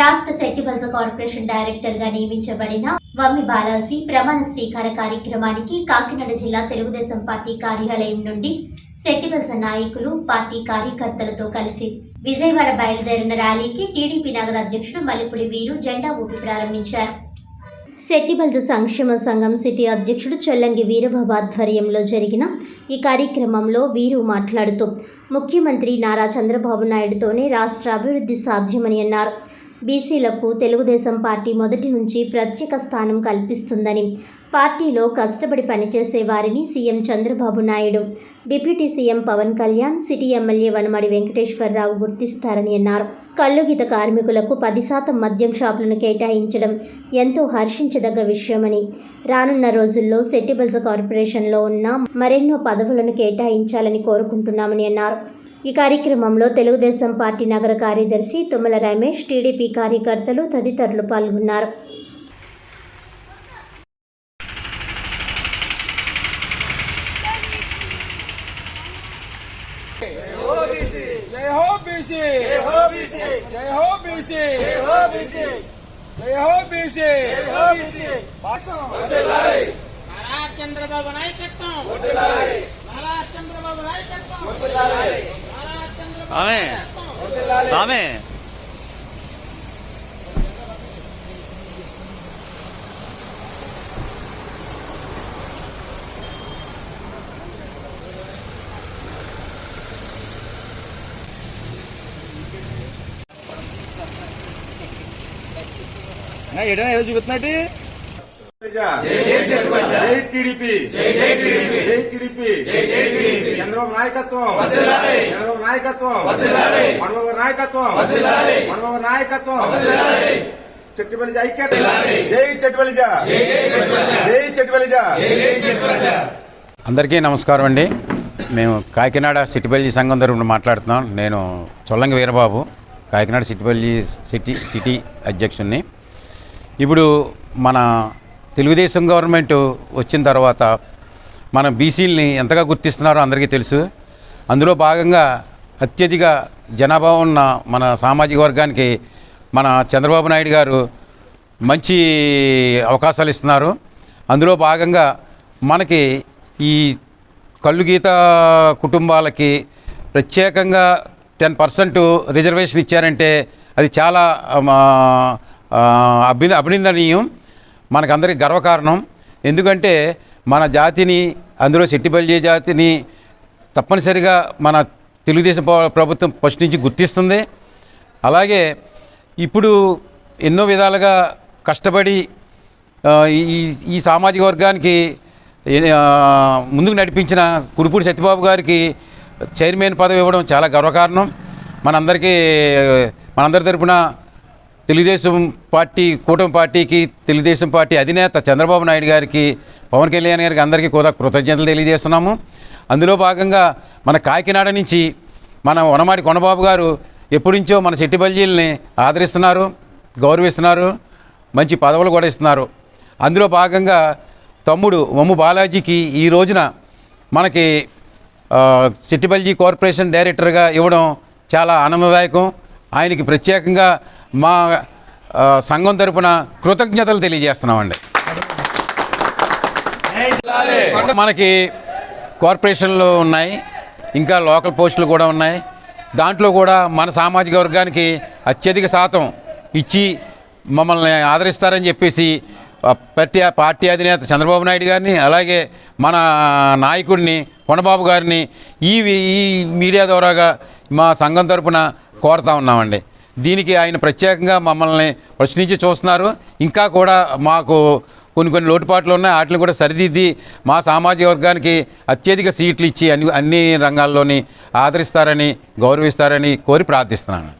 రాష్ట్ర సెట్టిబల్స్ corporation director గా నియమించబడిన వమ్మి బాలాజీ ప్రమాణ స్వీకార కార్యక్రమానికి కాకినాడ జిల్లా తెలుగుదేశం పార్టీ కార్యాలయం నుండి సెట్టిబల్స్ నాయకులు పార్టీ కార్యకర్తలతో కలిసి విజయవాడ బయలుదేరిన ర్యాలీకి టీడీపీ నగర అధ్యక్షుడు మల్లిపూడి వీరు జెండా ఊపి ప్రారంభించారు. సెట్టిబల్స్ సంక్షేమ సంఘం సిటీ అధ్యక్షుడు చొల్లంగి వీరబాబు ఆధ్వర్యంలో జరిగిన ఈ కార్యక్రమంలో వీరు మాట్లాడుతూ ముఖ్యమంత్రి నారా చంద్రబాబు నాయుడుతోనే రాష్ట్ర అభివృద్ధి సాధ్యమని అన్నారు. బీసీలకు తెలుగుదేశం పార్టీ మొదటి నుంచి ప్రత్యేక స్థానం కల్పిస్తుందని, పార్టీలో కష్టపడి పనిచేసే వారిని CM Chandrababu Naidu, deputy CM Pawan Kalyan, city MLA Vanamadi Venkateswara Rao గుర్తిస్తారని అన్నారు. కల్లుగీత కార్మికులకు 10% మద్యం షాపులను కేటాయించడం ఎంతో హర్షించదగ్గ విషయమని, రానున్న రోజుల్లో సెట్టిబల్స్ కార్పొరేషన్లో ఉన్న మరెన్నో పదవులను కేటాయించాలని కోరుకుంటున్నామని అన్నారు. ఈ కార్యక్రమంలో తెలుగుదేశం పార్టీ నగర కార్యదర్శి తుమ్మల రమేష్, టీడీపీ కార్యకర్తలు తదితరులు పాల్గొన్నారు. చంద్రబాబు నాయకత్వం ఆమె ఏదైనా ఏదో చూపుతున్నట్టు చంద్రబాబు నాయకత్వం, చంద్రబాబు నాయకత్వం, మనబాబు నాయకత్వం, మనబాబు నాయకత్వం, చెట్టుబలిజ ఐక్యత, జై చెట్టుబలిజ, జై చెట్టుబలిజ. అందరికీ నమస్కారం అండి. మేము కాకినాడ సిట్టిబల్జీ సంఘం తరపున మాట్లాడుతున్నాం. నేను చొల్లంగి వీరబాబు, కాకినాడ సిట్టిబల్జీ సిటీ అధ్యక్షుడిని. ఇప్పుడు మన తెలుగుదేశం గవర్నమెంట్ వచ్చిన తర్వాత మన బీసీలని ఎంతగా గుర్తిస్తున్నారో అందరికీ తెలుసు. అందులో భాగంగా అత్యధిక జనాభా ఉన్న మన సామాజిక వర్గానికి మన చంద్రబాబు నాయుడు గారు మంచి అవకాశాలు ఇస్తున్నారు. అందులో భాగంగా మనకి ఈ కల్లుగీత కుటుంబాలకి ప్రత్యేకంగా 10% రిజర్వేషన్ ఇచ్చారంటే అది చాలా అభినందనీయం, మనకందరికి గర్వకారణం. ఎందుకంటే మన జాతిని, అందులో సెట్టిబల్జీ జాతిని తప్పనిసరిగా మన తెలుగుదేశం ప్రభుత్వం ఫస్ట్ నుంచి గుర్తిస్తుంది. అలాగే ఇప్పుడు ఎన్నో విధాలుగా కష్టపడి ఈ సామాజిక వర్గానికి ముందుకు నడిపించిన కురుపూడి సత్యబాబు గారికి చైర్మన్ పదవి ఇవ్వడం చాలా గర్వకారణం. మనందరి తరపున తెలుగుదేశం పార్టీ, కూటమి పార్టీకి, తెలుగుదేశం పార్టీ అధినేత చంద్రబాబు నాయుడు గారికి, పవన్ కళ్యాణ్ గారికి అందరికీ కూడా కృతజ్ఞతలు తెలియజేస్తున్నాము. అందులో భాగంగా మన కాకినాడ నుంచి మన వనమాడి కొండబాబు గారు ఎప్పటి నుంచో మన సెట్టిబల్జీలని ఆదరిస్తున్నారు, గౌరవిస్తున్నారు, మంచి పదవులు కూడా ఇస్తున్నారు. అందులో భాగంగా తమ్ముడు వమ్ము బాలాజీకి ఈ రోజున మనకి సెట్టిబల్జీ కార్పొరేషన్ డైరెక్టర్గా ఇవ్వడం చాలా ఆనందదాయకం. ఆయనకి ప్రత్యేకంగా మా సంఘం తరపున కృతజ్ఞతలు తెలియజేస్తున్నామండి. మనకి కార్పొరేషన్లు ఉన్నాయి, ఇంకా లోకల్ పోస్టులు కూడా ఉన్నాయి. దాంట్లో కూడా మన సామాజిక వర్గానికి అత్యధిక శాతం ఇచ్చి మమ్మల్ని ఆదరిస్తారని చెప్పేసి పార్టీ అధినేత చంద్రబాబు నాయుడు గారిని, అలాగే మన నాయకుడిని కొండబాబు గారిని ఈ మీడియా ద్వారాగా మా సంఘం తరపున కోరుతా ఉన్నామండి. దీనికి ఆయన ప్రత్యేకంగా మమ్మల్ని ప్రశ్నించి చూస్తున్నారు. ఇంకా కూడా మాకు కొన్ని లోటుపాట్లు ఉన్నాయి, వాటిని కూడా సరిదిద్ది మా సామాజిక వర్గానికి అత్యధిక సీట్లు ఇచ్చి అన్ని రంగాల్లోని ఆదరిస్తారని, గౌరవిస్తారని కోరి ప్రార్థిస్తున్నాను.